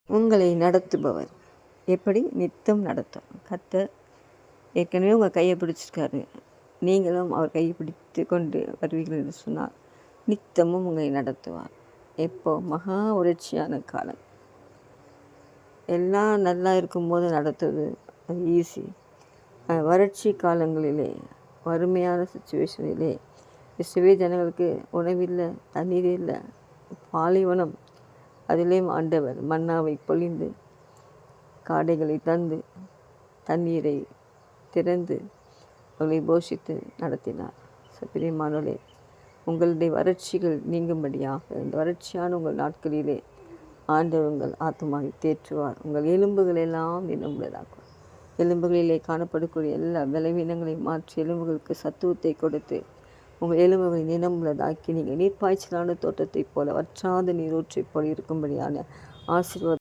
உங்களை நடத்துபவர். எப்படி? நித்தம் நடத்தும். கர்த்தர் ஏற்கனவே உங்கள் கையை பிடிச்சிருக்காரு. நீங்களும் அவர் கையை பிடித்து கொண்டு வருவீர்கள் என்று சொன்னார். நித்தமும் உங்களை நடத்துவார். எப்போ? மகா உணர்ச்சியான காலம். எல்லாம் நல்லா இருக்கும்போது நடத்துவது அது ஈஸி. வறட்சி காலங்களிலே, வறுமையான சுச்சுவேஷனிலே, இஸ்ரவேல் ஜனங்களுக்கு உணவில்லை, தண்ணீர் இல்லை, பாலைவனம், அதிலேயும் ஆண்டவர் மன்னாவை பொழிந்து காடைகளை தந்து தண்ணீரை திறந்து அவர்களை போஷித்து நடத்தினார். பிரியமானவர்களே, உங்களுடைய வறட்சிகள் நீங்கும்படியாக இந்த வறட்சியான உங்கள் நாட்களிலே ஆண்டவர் உங்கள் ஆத்துமாவை தேற்றுவார். உங்கள் எலும்புகள் எல்லாம் நினமுள்ளதாக்குவார். எலும்புகளிலே காணப்படக்கூடிய எல்லா பலவீனங்களையும் மாற்றி எலும்புகளுக்கு சத்துவத்தை கொடுத்து உங்கள் எலும்புகளை நினமுள்ளதாக்கி நீங்கள் நீர்ப்பாய்ச்சலான தோட்டத்தைப் போல வற்றாத நீரூற்றைப் போல இருக்கும்படியான ஆசீர்வாதம்